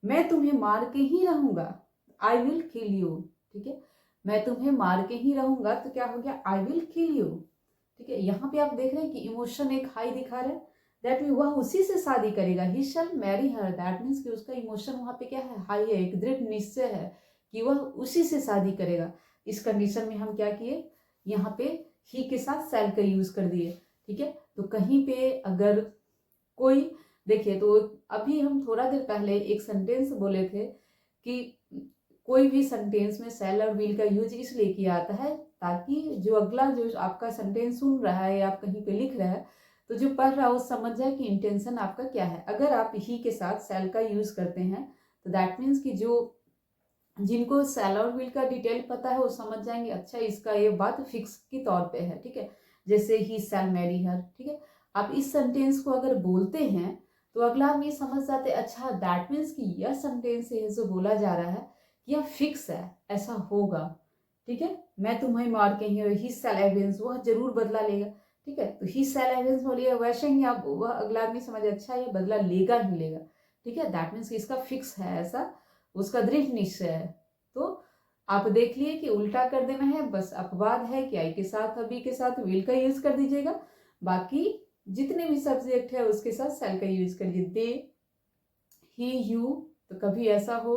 A: मैं तुम्हें मार के ही रहूंगा, आई विल किल यू, ठीक है। मैं तुम्हें मार के ही रहूंगा तो क्या हो गया? आई विल किल यू, ठीक है। यहाँ पे आप देख रहे हैं कि इमोशन एक हाई दिखा रहा है, दैट मीन वह उसी से शादी करेगा। ही शैल मैरी हर, दैट मीन्स कि उसका इमोशन वहां पे क्या है? हाई है, एक दृढ़ निश्चय है कि वह उसी से शादी करेगा। इस कंडीशन में हम क्या किए? यहाँ पे ही के साथ शैल का यूज कर दिए, ठीक है। तो कहीं पे अगर कोई देखिए, तो अभी हम थोड़ा देर पहले एक सेंटेंस बोले थे कि कोई भी सेंटेंस में शैल और विल का यूज इसलिए किया जाता है ताकि जो अगला जो आपका सेंटेंस सुन रहा है या आप कहीं पे लिख रहा है, तो जो पढ़ रहा है वो समझ जाए कि इंटेंशन आपका क्या है। अगर आप ही के साथ शैल का यूज करते हैं तो दैट मीन्स कि जो जिनको शैल और विल का डिटेल पता है वो समझ जाएंगे, अच्छा इसका ये बात फिक्स के तौर पे है, ठीक है। जैसे ही शैल मैरी हर, ठीक है। आप इस सेंटेंस को अगर बोलते हैं तो अगला हम ये समझ जाते हैं, अच्छा दैट मीन्स कि यह सेंटेंस है जो बोला जा रहा है यह फिक्स है, ऐसा होगा, ठीक है। मैं तुम्हें मार के ही शैल एवेंस, वह जरूर बदला लेगा, ठीक है। तो ही शैल एवेंस बोलिए, वैसे ही आप वह अगला आदमी समझ, अच्छा ये बदला लेगा ही लेगा, ठीक है। दैट मीन्स इसका फिक्स है, ऐसा उसका दृढ़ निश्चय है। तो आप देख लिए कि उल्टा कर देना है, बस अपवाद है कि आई के साथ अभी के साथ विल का यूज कर दीजिएगा, बाकी जितने भी सब्जेक्ट है उसके साथ शैल का यूज करिए। दे, ही, यू, तो कभी ऐसा हो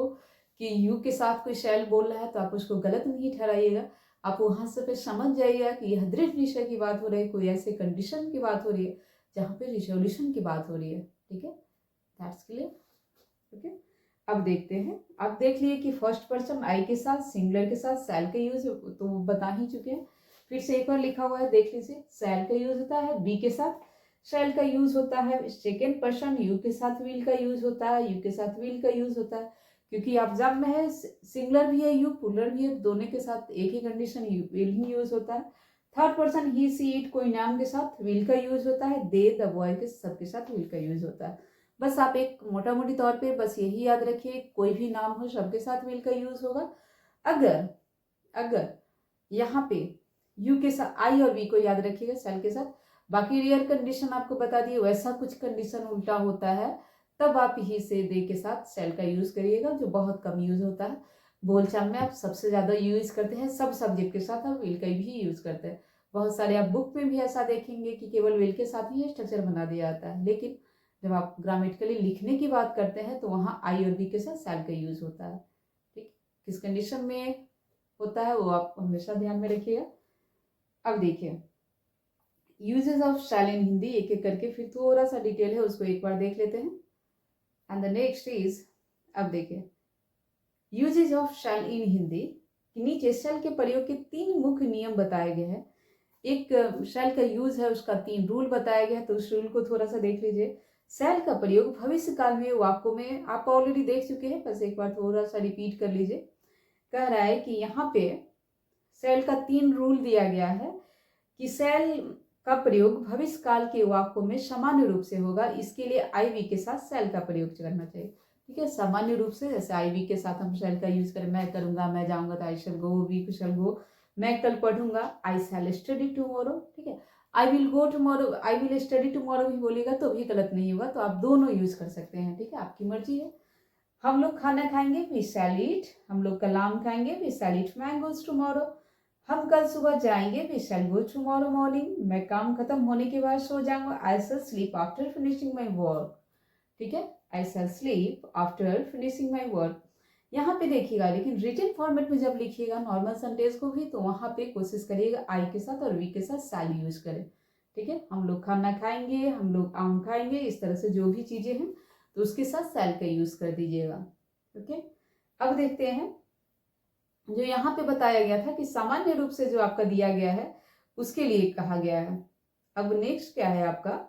A: कि यू के साथ कोई शैल बोल रहा है तो आप उसको गलत नहीं ठहराइएगा, आप वहां से फिर समझ जाइएगा कि यह दृढ़ निश्चय की बात हो रही है, कोई ऐसे कंडीशन की बात हो रही है जहां पे रिजोल्यूशन की बात हो रही है, ठीक है। That's clear, okay. अब देखते हैं, अब देख लिए कि फर्स्ट पर्सन आई के साथ सिंगुलर के साथ शैल का यूज तो बता ही चुके हैं। फिर से एक बार लिखा हुआ है, देख लीजिए। शैल का यूज होता है, बी के साथ शैल का यूज होता है, सेकेंड पर्सन यू के साथ विल का यूज होता है, यू के साथ विल का यूज होता है, क्योंकि आप जब में है सिंगुलर भी है यू, प्लूरल भी है, दोनों के साथ एक ही कंडीशन विल ही यूज होता है। Third person he, she, it, कोई नाम के साथ विल का यूज होता है, दे, द, बॉय के सबके साथ विल का यूज होता है। बस आप एक मोटा मोटी तौर पे बस यही याद रखिए, कोई भी नाम हो सबके साथ विल का यूज होगा। अगर अगर यहाँ पे यू के साथ आई और वी को याद रखिएगा शैल के साथ, बाकी रियर कंडीशन आपको बता दिए, वैसा कुछ कंडीशन उल्टा होता है तब आप ही से दे के साथ शैल का यूज करिएगा, जो बहुत कम यूज होता है बोलचाल में। आप सबसे ज्यादा यूज करते हैं सब सब्जेक्ट के साथ, आप विल का भी यूज करते हैं। बहुत सारे आप बुक में भी ऐसा देखेंगे कि केवल विल के साथ ही स्ट्रक्चर बना दिया जाता है, लेकिन जब आप ग्रामेटिकली लिखने की बात करते हैं तो वहाँ आई और बी के साथ शैल का यूज होता है, ठीक। किस कंडीशन में होता है वो आप हमेशा ध्यान में रखिएगा। अब देखिए uses of shell in Hindi, एक एक करके फिर थोड़ा सा डिटेल है उसको एक बार देख लेते हैं। एंड द नेक्स्ट इज, अब देखिए usages of shell in Hindi, नीचे शैल के प्रयोग के 3 मुख्य नियम बताए गए हैं। एक शैल का यूज है, उसका 3 रूल बताया गया है, तो उस रूल को थोड़ा सा देख लीजिए। शैल का प्रयोग भविष्य काल में वाक्यों में आप ऑलरेडी देख चुके हैं, बस एक बार थोड़ा सा रिपीट कर लीजिए। कह रहा है कि यहाँ पे शैल का 3 रूल दिया गया है कि शैल का प्रयोग भविष्य काल के वाक्यों में सामान्य रूप से होगा, इसके लिए आई वी के साथ शैल का प्रयोग करना चाहिए, ठीक है। सामान्य रूप से, जैसे आई वी के साथ हम शैल का यूज करें, मैं करूंगा, मैं जाऊंगा तो आई shall go, we shall go, मैं कल पढ़ूंगा, आई शैल स्टडी टुमारो, ठीक है। आई will go tomorrow, I will study tomorrow भी बोलेगा तो भी गलत नहीं होगा, तो आप दोनों यूज कर सकते हैं, ठीक है, आपकी मर्जी है। हम लोग खाना खाएंगे, वी शैल ईट, हम लोग कल आम खाएंगे, we shall eat mangoes tomorrow. हम कल सुबह जाएंगे, we shall go tomorrow morning. मैं काम खत्म होने के बाद सो जाऊंगा, I shall sleep after finishing my work. ठीक है, I shall sleep after finishing my work. यहाँ पे देखिएगा, लेकिन रिटन फॉर्मेट में जब लिखिएगा नॉर्मल सेंटेंस को भी, तो वहाँ पे कोशिश करिएगा आई के साथ और वी के साथ शैल यूज करें। ठीक है, हम लोग खाना खाएंगे, हम लोग आम खाएंगे, इस तरह से जो भी चीजें हैं तो उसके साथ शैल का यूज कर दीजिएगा। ओके, अब देखते हैं जो यहाँ पे बताया गया था कि सामान्य रूप से जो आपका दिया गया है उसके लिए कहा गया है। अब नेक्स्ट क्या है आपका,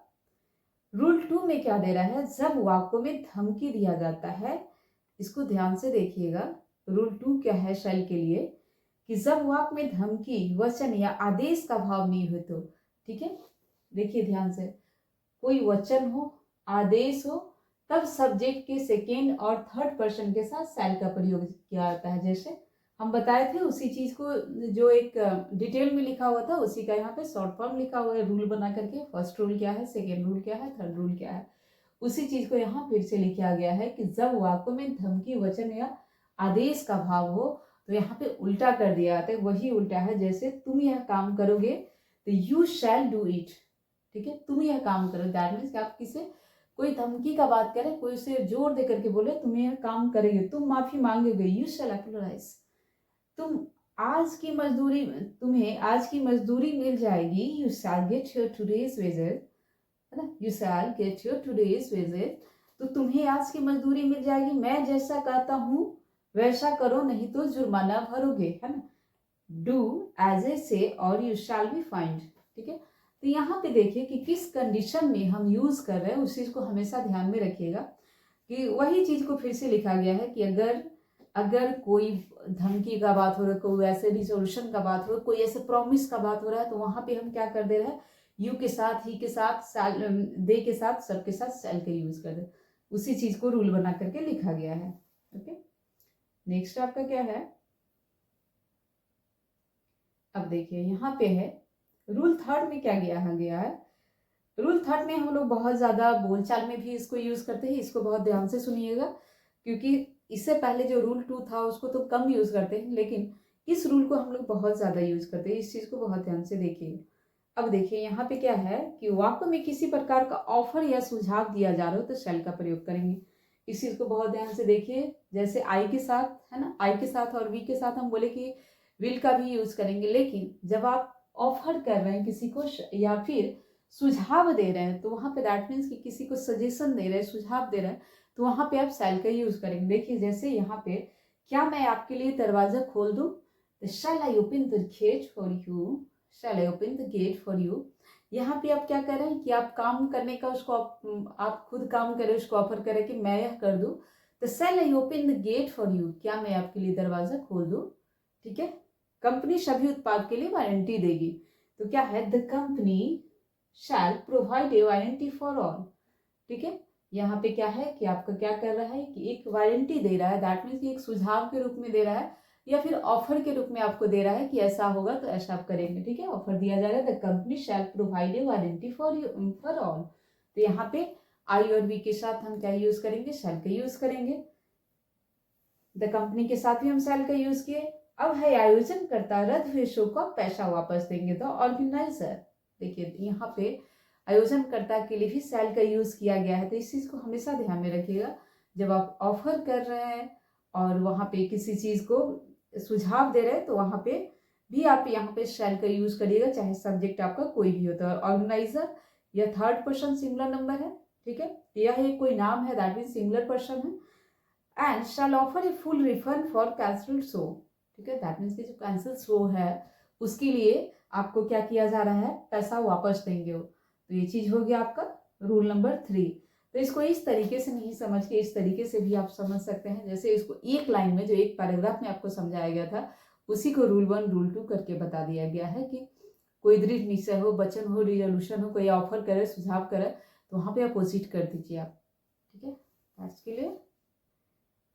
A: रूल 2 में क्या दे रहा है, जब वाक्यों में धमकी दिया जाता है, इसको ध्यान से देखिएगा। रूल 2 क्या है शैल के लिए, कि जब वाक्य में धमकी, वचन या आदेश का भाव नहीं हो तो, ठीक है, देखिए ध्यान से, कोई वचन हो, आदेश हो, तब सब्जेक्ट के सेकेंड और थर्ड पर्सन के साथ शैल का प्रयोग किया जाता है। जैसे हम बताए थे उसी चीज को, जो एक डिटेल में लिखा हुआ था उसी का यहाँ पे शॉर्ट फॉर्म लिखा हुआ है रूल बना करके। फर्स्ट रूल क्या है, सेकेंड रूल क्या है, थर्ड रूल क्या है, उसी चीज को यहाँ फिर से लिखा गया है कि जब वाक्यों में धमकी, वचन या आदेश का भाव हो तो यहाँ पे उल्टा कर दिया जाता है। वही उल्टा है, जैसे तुम यह काम करोगे तो यू शैल डू इट। ठीक है, तुम यह काम करो, दैट मीन्स आप किसे कोई धमकी का बात करे, कोई उसे जोर दे करके बोले तुम यह काम करेंगे, तुम माफी मांगोगे, यू शैल अपोलोजाइज। तुम आज की मजदूरी, तुम्हें आज की मजदूरी मिल जाएगी, you shall get your today's wages, है ना, you shall get your today's wages. तो तुम्हें आज की मजदूरी मिल जाएगी, मैं जैसा कहता हूँ वैसा करो, नहीं तो जुर्माना भरोगे, है ना। डू एज ए से और यू शैल बी फाइंड। ठीक है, तो यहाँ पे देखिए कि किस कंडीशन में हम यूज कर रहे हैं, उस चीज को हमेशा ध्यान में रखिएगा। कि वही चीज को फिर से लिखा गया है कि अगर कोई धमकी का बात हो रहा है, कोई ऐसे रिजोल्यूशन का बात हो रहा है, कोई ऐसे प्रॉमिस का बात हो रहा है, तो वहां पे हम क्या कर दे रहे हैं, यू के साथ, ही के साथ, दे के साथ, सब के साथ शैल का यूज कर दे। उसी चीज को रूल बना करके लिखा गया है। ओके, नेक्स्ट आपका क्या है, अब देखिए यहाँ पे है रूल 3 में क्या गया है। रूल 3 में हम लोग बहुत ज्यादा बोलचाल में भी इसको यूज करते हैं, इसको बहुत ध्यान से सुनिएगा, क्योंकि इससे पहले जो रूल 2 था उसको तो कम यूज करते हैं, लेकिन इस रूल को हम लोग बहुत ज्यादा यूज करते हैं। इस चीज को बहुत ध्यान से देखिए। अब देखिए यहाँ पे क्या है कि वाक्य में किसी प्रकार का ऑफर या सुझाव दिया जा रहा हो तो शैल का प्रयोग करेंगे। इस चीज को बहुत ध्यान से देखिए। जैसे आई के साथ, है ना, आई के साथ और वी के साथ हम बोले कि विल का भी यूज करेंगे, लेकिन जब आप ऑफर कर रहे हैं किसी को या फिर सुझाव दे रहे हैं, तो वहां पे दैट मीन्स कि किसी को सजेशन दे रहे हैं, सुझाव दे रहे हैं, तो वहां पे आप शैल का यूज करेंगे। देखिए जैसे यहाँ पे, क्या मैं आपके लिए दरवाजा खोल दूं, shall I open the gate for you, shall I open the gate for you. यहाँ पे आप क्या कर रहे हैं कि आप काम करने का उसको आप खुद काम करें, उसको ऑफर करें कि मैं यह कर दूं, तो shall I open the gate for you, क्या मैं आपके लिए दरवाजा खोल दूं। ठीक है, कंपनी सभी उत्पाद के लिए वारंटी देगी, तो क्या है, the company shall provide a warranty for all. ठीक है, यहाँ पे क्या है कि आपका क्या कर रहा है कि एक वारंटी दे रहा है, दैट मीन्स एक सुझाव के रूप में दे रहा है या फिर ऑफर के रूप में आपको दे रहा है कि ऐसा होगा तो ऐसा आप करेंगे। ठीक है, ऑफर दिया जाएगा, the company shall provide a warranty for all. तो यहाँ पे आई और वी के साथ हम क्या यूज करेंगे, शैल का यूज करेंगे। द कंपनी के साथ भी हम शैल का यूज किए। अब है आयोजन करता रद्द हुए शो को पैसा वापस देंगे तो ऑर्गेनाइजर। देखिए यहाँ पे आयोजनकर्ता के लिए भी शैल का यूज किया गया है, तो इस चीज को हमेशा ध्यान में रखिएगा। जब आप ऑफर कर रहे हैं और वहां पे किसी चीज को सुझाव दे रहे हैं, तो वहां पे भी आप यहाँ पे शैल का यूज करिएगा, चाहे सब्जेक्ट आपका कोई भी होता है। ऑर्गेनाइजर या थर्ड पर्सन सिंगुलर नंबर है, ठीक है, यह एक कोई नाम है, दैट मीन सिंगुलर पर्सन है। And shall offer a full refund for cancelled show. ठीक है, दैट मीन्स की जो कैंसिल शो है उसके लिए आपको क्या किया जा रहा है, पैसा वापस देंगे वो। तो ये चीज हो गया आपका रूल नंबर 3। तो इसको इस तरीके से नहीं समझ के इस तरीके से भी आप समझ सकते हैं, जैसे इसको एक लाइन में, जो एक पैराग्राफ में आपको समझाया गया था, उसी को रूल 1 रूल 2 करके बता दिया गया है कि कोई दृढ़ निश्चय हो, वचन हो, रिजोल्यूशन हो, कोई ऑफर करे, सुझाव करे, तो वहां पे अपोजिट कर दीजिए आप। ठीक है, आज के लिए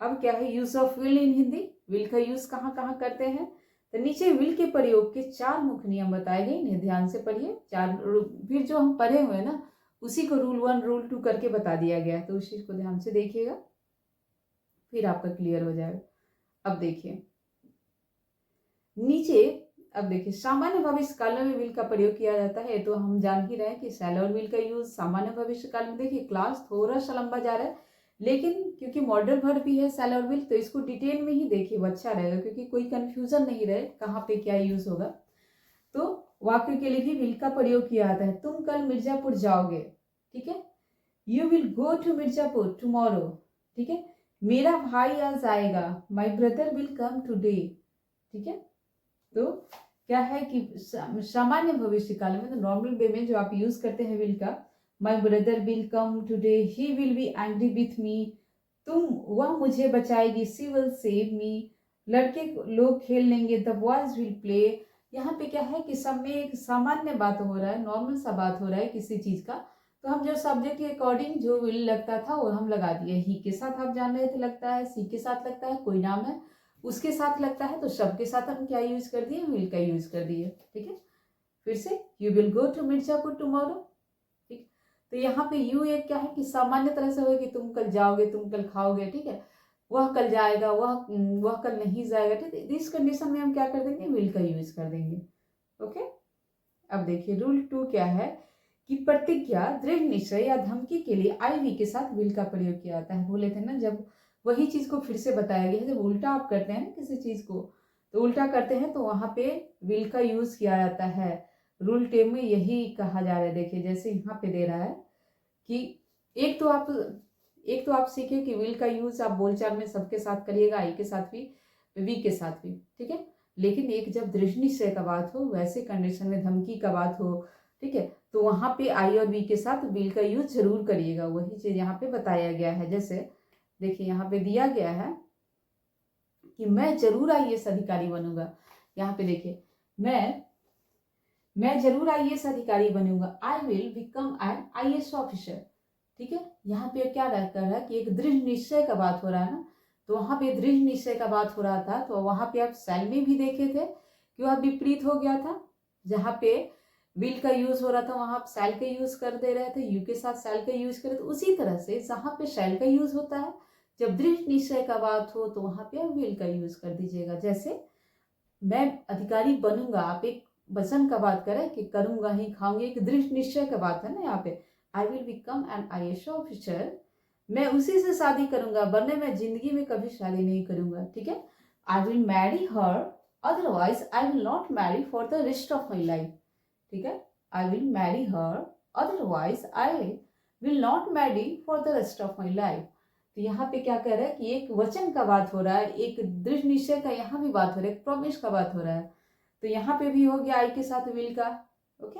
A: अब क्या है, use of will in Hindi. Will का यूज कहाँ कहाँ करते हैं, तो नीचे विल के प्रयोग के 4 मुख्य नियम बताए गए, इन्हें ध्यान से पढ़िए। 4 फिर जो हम पढ़े हुए ना उसी को रूल 1 रूल 2 करके बता दिया गया है, तो उस चीज को ध्यान से देखिएगा, फिर आपका क्लियर हो जाएगा। अब देखिए नीचे अब देखिए सामान्य भविष्य काल में विल का प्रयोग किया जाता है, तो हम जान ही रहे हैं कि शैल और विल का यूज सामान्य भविष्य काल में। देखिए क्लास थोड़ा सा लंबा जा रहा है, लेकिन क्योंकि मॉडल वर्ब भी है शैल और विल, तो इसको डिटेल में ही देखिए, वो अच्छा रहेगा, क्योंकि कोई कंफ्यूजन नहीं रहे कहाँ पे क्या यूज होगा। तो वाक्य के लिए भी विल का प्रयोग किया जाता है। तुम कल मिर्जापुर जाओगे, ठीक है, you will go to Mirzapur tomorrow, ठीक है, मेरा भाई आज आएगा, my brother will come today, ठीक है। तो क्या है कि सामान्य भविष्य काल में, तो नॉर्मल वे में जो आप यूज करते हैं विल का, माई brother will come today, he will be angry with me, वह मुझे बचाएगी, सी विल सेव मी, लड़के लोग खेल लेंगे, द बॉयज विल प्ले। यहाँ पे क्या है कि सब में एक सामान्य बात हो रहा है, नॉर्मल सा बात हो रहा है किसी चीज का, तो हम जो सब्जेक्ट के अकॉर्डिंग जो विल लगता था वो हम लगा दिए। ही के साथ आप जान रहे थे लगता है, सी के साथ लगता है, कोई नाम है उसके साथ लगता है, तो सब के साथ हम क्या यूज कर दिए, विल का यूज कर दिए, ठीक है। फिर से you will go to Mirzapur tomorrow, ठीक। तो यहाँ पे यू एक क्या है कि सामान्य तरह से होगा कि तुम कल जाओगे, तुम कल खाओगे, ठीक है, वह कल जाएगा, वह कल नहीं जाएगा, ठीक है। इस कंडीशन में हम क्या कर देंगे, विल का यूज कर देंगे, ओके। अब देखिए रूल 2 क्या है कि प्रतिज्ञा, दृढ़ निश्चय या धमकी के लिए आई वी के साथ विल का प्रयोग किया जाता है। बोले थे ना, जब वही चीज को फिर से बताया गया है, जब उल्टा आप करते हैं ना किसी चीज को, तो उल्टा करते हैं तो वहां पे विल का यूज किया जाता है। रूल 10 में यही कहा जा रहा है। देखिए जैसे यहाँ पे दे रहा है कि एक तो आप सीखे कि विल का यूज आप बोलचाल में सबके साथ करिएगा, आई के साथ भी, वी के साथ भी, ठीक है। लेकिन एक जब दृढ़ निश्चय का बात हो, वैसे कंडीशन में धमकी का बात हो, ठीक है, तो वहां पे आई और वी के साथ विल का यूज जरूर करिएगा। वही चीज यहाँ पे बताया गया है। जैसे देखिए यहाँ पे दिया गया है कि मैं जरूर आईएएस अधिकारी बनूंगा। यहाँ पे देखिए मैं जरूर आईएएस अधिकारी बनूंगा, I will become an IAS officer, ठीक है। यहाँ पे क्या कर रहा है कि एक दृढ़ निश्चय का बात हो रहा है ना, तो वहां पे दृढ़ निश्चय का बात हो रहा था, तो वहां पे आप सेल में भी देखे थे कि वह विपरीत हो गया था। जहाँ पे विल का यूज हो रहा था वहां आप सेल का यूज कर दे रहे थे, यू के साथ सेल का यूज करे, तो उसी तरह से जहाँ पे सेल का यूज होता है, जब दृढ़ निश्चय का बात हो तो वहां पे आप विल का यूज कर दीजिएगा। जैसे मैं अधिकारी बनूंगा, आप एक वचन का बात करें कि करूंगा ही खाऊंगी, एक दृढ़ निश्चय का बात है ना यहाँ पे, I will become an IAS officer, मैं उसी से शादी करूंगा, वरना मैं जिंदगी में कभी शादी नहीं करूंगा, ठीक है। I will marry her, otherwise I will not marry for the rest of my life, ठीक है। I will marry her, otherwise I will not marry for the rest of my life. तो यहाँ पे क्या कह रहा है कि एक वचन का बात हो रहा है, एक दृढ़ निश्चय का यहाँ भी बात हो रहा है, एक प्रॉमिस का बात हो रहा है। तो यहाँ पे भी हो गया आई के साथ विल का, ओके।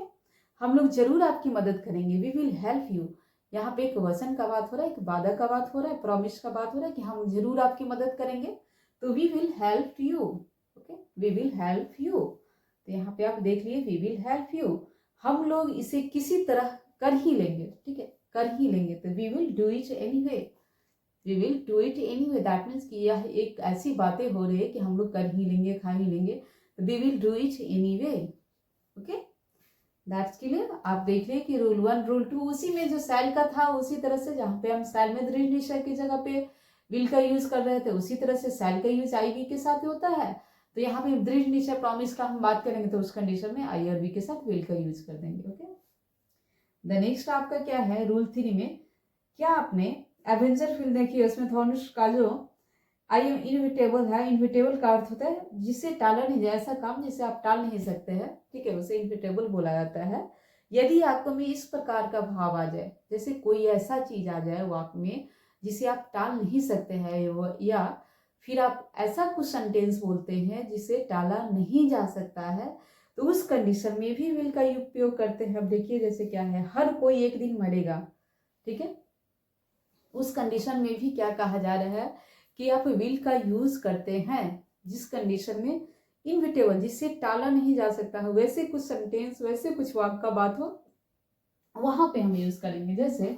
A: हम लोग जरूर आपकी मदद करेंगे, वी विल हेल्प यू। यहाँ पे एक वचन का बात हो रहा है, एक वादा का बात हो रहा है, प्रॉमिस का बात हो रहा है कि हम जरूर आपकी मदद करेंगे, तो we will help you, okay, we will help you. तो यहाँ पे आप देख लिए वी विल हेल्प यू, हम लोग इसे किसी तरह कर ही लेंगे, ठीक है, कर ही लेंगे, तो we will do it anyway, we will do it anyway, that means कि यह एक ऐसी बातें हो रही है कि हम लोग कर ही लेंगे, खा ही लेंगे, we will do it anyway, okay, that's clear. आप देख लिए कि रूल 1 रूल 2 उसी में जो सेल का था उसी तरह से, जहाँ पे हम सेल में दृढ़ निश्चय की जगह पे विल का यूज कर रहे थे, उसी तरह से सेल का यूज आई वी के साथ होता है। तो यहाँ पे दृढ़ निश्चय प्रॉमिस का हम बात करेंगे, तो उस कंडीशन में आई और वी के साथ विल का यूज कर देंगे, ओके। द नेक्स्ट आपका क्या है रूल 3 में, क्या आपने एवेंजर फिल्म देखी है, उसमें धनुष का जो आई एम इनविटेबल है, इनविटेबल का अर्थ होता है जिसे टाला नहीं जाए, ऐसा काम जिसे आप टाल नहीं सकते हैं, ठीक है, उसे इनविटेबल बोला जाता है। यदि आपको में इस प्रकार का भाव आ जाए, जैसे कोई ऐसा चीज आ जाए वाक्य में जिसे आप टाल नहीं सकते हैं, या फिर आप ऐसा कुछ सेंटेंस बोलते हैं जिसे टाला नहीं जा सकता है, तो उस कंडीशन में भी विल का उपयोग करते हैं। अब देखिए जैसे क्या है, हर कोई एक दिन मरेगा, ठीक है, उस कंडीशन में भी क्या कहा जा रहा है कि आप विल का यूज करते हैं जिस कंडीशन में इनविटेबल, जिससे टाला नहीं जा सकता है, वैसे कुछ सेंटेंस, वैसे कुछ वाक्य का बात हो, वहां पे हम यूज करेंगे। जैसे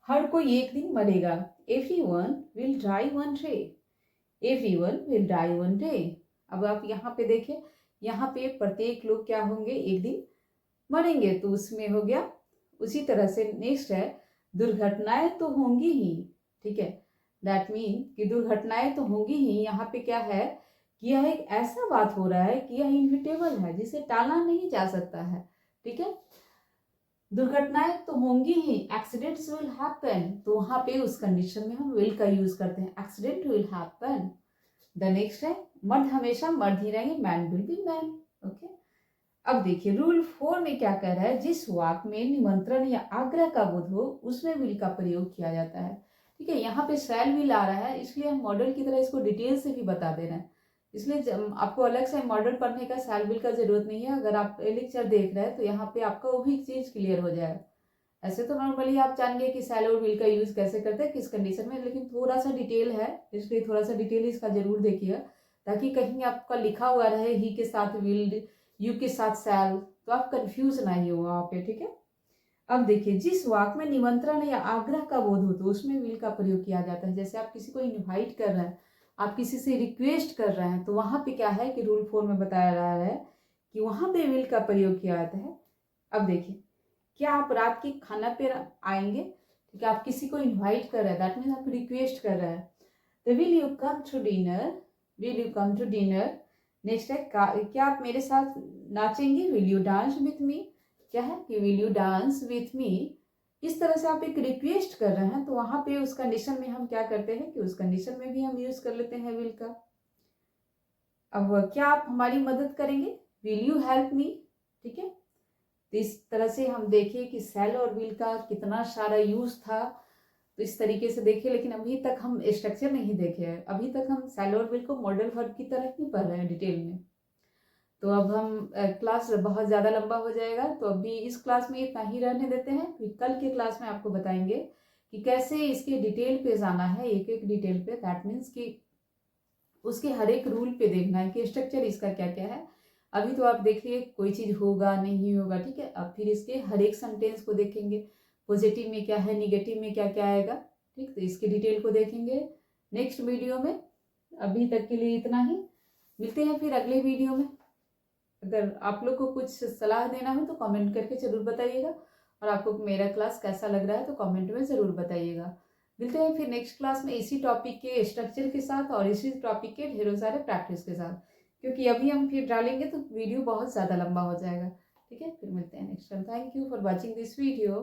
A: हर कोई एक दिन मरेगा, everyone will die one day, everyone will die one day. अब आप यहाँ पे देखिए, यहाँ पे प्रत्येक लोग क्या होंगे, एक दिन मरेंगे, तो उसमें हो गया। उसी तरह से नेक्स्ट है, दुर्घटनाएं तो होंगी ही, ठीक है, दैट मीन कि दुर्घटनाएं तो होंगी ही। यहाँ पे क्या है कि यह एक ऐसा बात हो रहा है कि यह इनविटेबल है, जिसे टाला नहीं जा सकता है। ठीक है, दुर्घटनाएं तो होंगी ही, एक्सीडेंट्स विल हैपन, तो वहां पे उस कंडीशन में हम विल का यूज करते हैं, accident will happen. The next है, मर्द हमेशा मर्द ही रहेंगे, man will be man. Okay, अब देखिए रूल 4 में क्या कह रहा है, जिस वाक्य में निमंत्रण या आग्रह का बोध हो उसमें विल का प्रयोग किया जाता है। ठीक है, यहाँ पे शैल विल आ रहा है, इसलिए हम मॉडल की तरह इसको डिटेल से भी बता दे रहे हैं, इसलिए आपको अलग से मॉडल पढ़ने का शैल विल का जरूरत नहीं है। अगर आप लेक्चर देख रहे हैं तो यहाँ पे आपका वो भी चीज क्लियर हो जाएगा। ऐसे तो नॉर्मली आप जान गए कि शैल और विल का यूज कैसे करते हैं किस कंडीशन में, लेकिन थोड़ा सा डिटेल है, इसलिए थोड़ा सा डिटेल इसका जरूर देखिए, ताकि कहीं आपका लिखा हुआ रहे ही के साथ विल, यू के साथ शैल, तो आप कंफ्यूज ना ही हो वहां पे। ठीक है, अब देखिए जिस वाक्य में निमंत्रण या आग्रह का बोध हो तो उसमें विल का प्रयोग किया जाता है। जैसे आप किसी को इनवाइट कर रहे हैं, आप किसी से रिक्वेस्ट कर रहे हैं, तो वहां पे क्या है कि रूल 4 में बताया जा रहा है कि वहां पे विल का प्रयोग किया जाता है। अब देखिए, क्या आप रात की खाना पे आएंगे? ठीक है, आप किसी को इनवाइट कर रहे हैं, दैट मीन्स आप रिक्वेस्ट कर रहे हैं, तो will you come to dinner, will you come to dinner. Next है, क्या आप मेरे साथ नाचेंगे, will you dance with me, क्या है कि will you dance with me. इस तरह से आप एक रिक्वेस्ट कर रहे हैं, तो वहां पे उस कंडीशन में हम क्या करते हैं कि उस कंडीशन में भी हम यूज कर लेते हैं विल का। अब क्या आप हमारी मदद करेंगे, विल यू हेल्प मी। ठीक है, तो इस तरह से हम देखिए कि सेल और विल का कितना सारा यूज था, तो इस तरीके से देखिए, लेकिन अभी तक हम स्ट्रक्चर नहीं देखे हैं, अभी तक हम सेल और विल को मॉडल वर्ब की तरह ही पढ़ रहे हैं डिटेल में। तो अब हम क्लास बहुत ज़्यादा लंबा हो जाएगा, तो अभी इस क्लास में इतना ही रहने देते हैं, फिर कल के क्लास में आपको बताएंगे कि कैसे इसके डिटेल पे जाना है, एक एक डिटेल पे, दैट मीन्स कि उसके हर एक रूल पे देखना है कि स्ट्रक्चर इसका क्या क्या है। अभी तो आप देखिए कोई चीज होगा नहीं होगा, ठीक है, अब फिर इसके हर एक सेंटेंस को देखेंगे, पॉजिटिव में क्या है, निगेटिव में क्या क्या आएगा। ठीक, तो इसके डिटेल को देखेंगे नेक्स्ट वीडियो में। अभी तक के लिए इतना ही, मिलते हैं फिर अगले वीडियो में। अगर आप लोग को कुछ सलाह देना हो तो कमेंट करके जरूर बताइएगा, और आपको मेरा क्लास कैसा लग रहा है तो कमेंट में ज़रूर बताइएगा। मिलते हैं फिर नेक्स्ट क्लास में इसी टॉपिक के स्ट्रक्चर के साथ और इसी टॉपिक के ढेरों सारे प्रैक्टिस के साथ, क्योंकि अभी हम फिर डालेंगे तो वीडियो बहुत ज़्यादा लंबा हो जाएगा। ठीक है, फिर मिलते हैं next time. Thank you for watching this video.